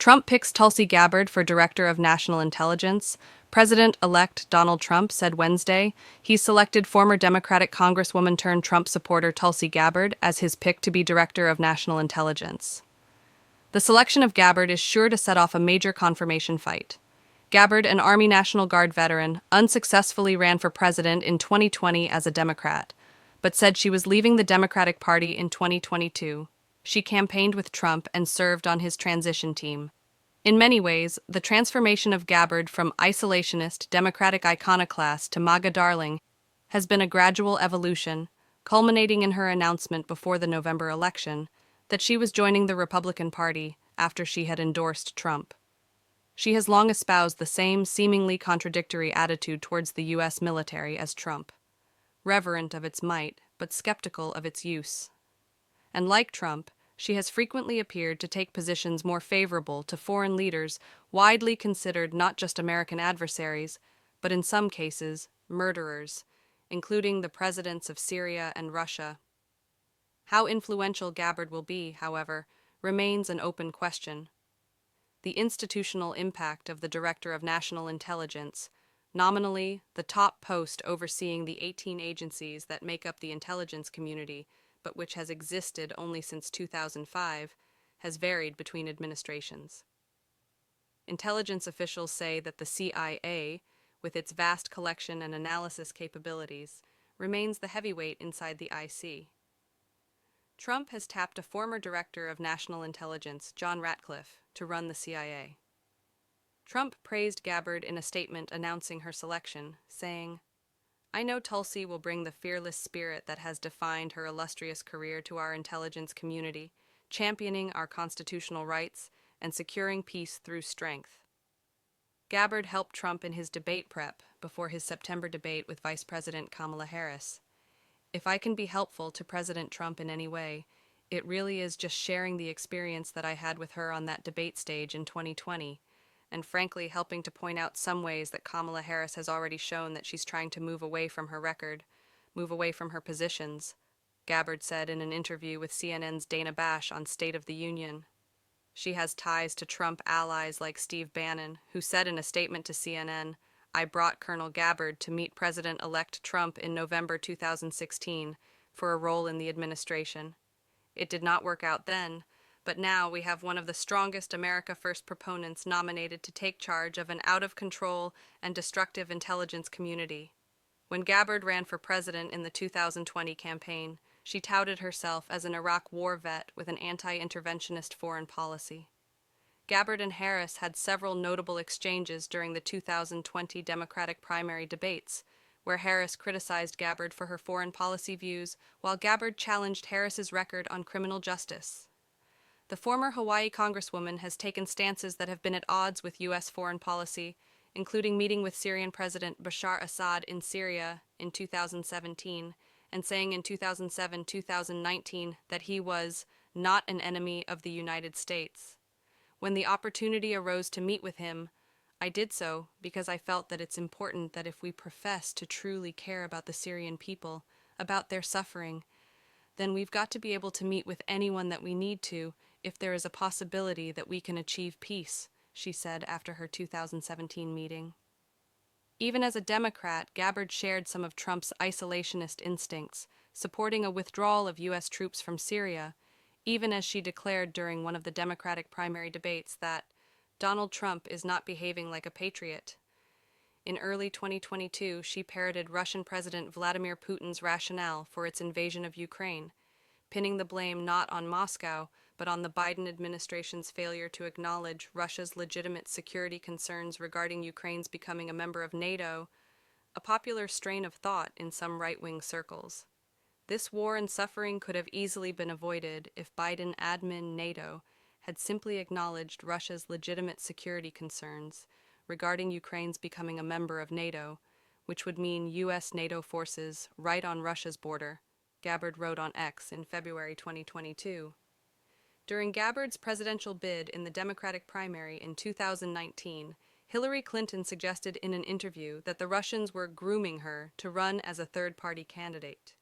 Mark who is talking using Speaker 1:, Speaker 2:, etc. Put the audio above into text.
Speaker 1: Trump picks Tulsi Gabbard for Director of National Intelligence. President-elect Donald Trump said Wednesday he selected former Democratic Congresswoman turned Trump supporter Tulsi Gabbard as his pick to be Director of National Intelligence. The selection of Gabbard is sure to set off a major confirmation fight. Gabbard, an Army National Guard veteran, unsuccessfully ran for president in 2020 as a Democrat, but said she was leaving the Democratic Party in 2022. She campaigned with Trump and served on his transition team. In many ways, the transformation of Gabbard from isolationist Democratic iconoclast to MAGA darling has been a gradual evolution, culminating in her announcement before the November election that she was joining the Republican Party after she had endorsed Trump. She has long espoused the same seemingly contradictory attitude towards the U.S. military as Trump, reverent of its might but skeptical of its use. And like Trump, she has frequently appeared to take positions more favorable to foreign leaders widely considered not just American adversaries, but in some cases, murderers, including the presidents of Syria and Russia. How influential Gabbard will be, however, remains an open question. The institutional impact of the Director of National Intelligence, nominally the top post overseeing the 18 agencies that make up the intelligence community, but which has existed only since 2005, has varied between administrations. Intelligence officials say that the CIA, with its vast collection and analysis capabilities, remains the heavyweight inside the IC. Trump has tapped a former Director of National Intelligence, John Ratcliffe, to run the CIA. Trump praised Gabbard in a statement announcing her selection, saying, "I know Tulsi will bring the fearless spirit that has defined her illustrious career to our intelligence community, championing our constitutional rights and securing peace through strength." Gabbard helped Trump in his debate prep before his September debate with Vice President Kamala Harris. "If I can be helpful to President Trump in any way, it really is just sharing the experience that I had with her on that debate stage in 2020, and frankly helping to point out some ways that Kamala Harris has already shown that she's trying to move away from her record, move away from her positions," Gabbard said in an interview with CNN's Dana Bash on State of the Union. She has ties to Trump allies like Steve Bannon, who said in a statement to CNN, "I brought Colonel Gabbard to meet President-elect Trump in November 2016 for a role in the administration. It did not work out then, but now we have one of the strongest America First proponents nominated to take charge of an out-of-control and destructive intelligence community." When Gabbard ran for president in the 2020 campaign, she touted herself as an Iraq war vet with an anti-interventionist foreign policy. Gabbard and Harris had several notable exchanges during the 2020 Democratic primary debates, where Harris criticized Gabbard for her foreign policy views, while Gabbard challenged Harris's record on criminal justice. The former Hawaii Congresswoman has taken stances that have been at odds with U.S. foreign policy, including meeting with Syrian President Bashar Assad in Syria in 2017 and saying in 2007-2019 that he was not an enemy of the United States. "When the opportunity arose to meet with him, I did so because I felt that it's important that if we profess to truly care about the Syrian people, about their suffering, then we've got to be able to meet with anyone that we need to if there is a possibility that we can achieve peace," she said after her 2017 meeting. Even as a Democrat, Gabbard shared some of Trump's isolationist instincts, supporting a withdrawal of U.S. troops from Syria, even as she declared during one of the Democratic primary debates that Donald Trump is not behaving like a patriot. In early 2022, she parroted Russian President Vladimir Putin's rationale for its invasion of Ukraine, pinning the blame not on Moscow, but on the Biden administration's failure to acknowledge Russia's legitimate security concerns regarding Ukraine's becoming a member of NATO, a popular strain of thought in some right-wing circles. This war and suffering could have easily been avoided if Biden admin NATO had simply acknowledged Russia's legitimate security concerns regarding Ukraine's becoming a member of NATO, which would mean U.S. NATO forces right on Russia's border, Gabbard wrote on X in February 2022. During Gabbard's presidential bid in the Democratic primary in 2019, Hillary Clinton suggested in an interview that the Russians were grooming her to run as a third-party candidate.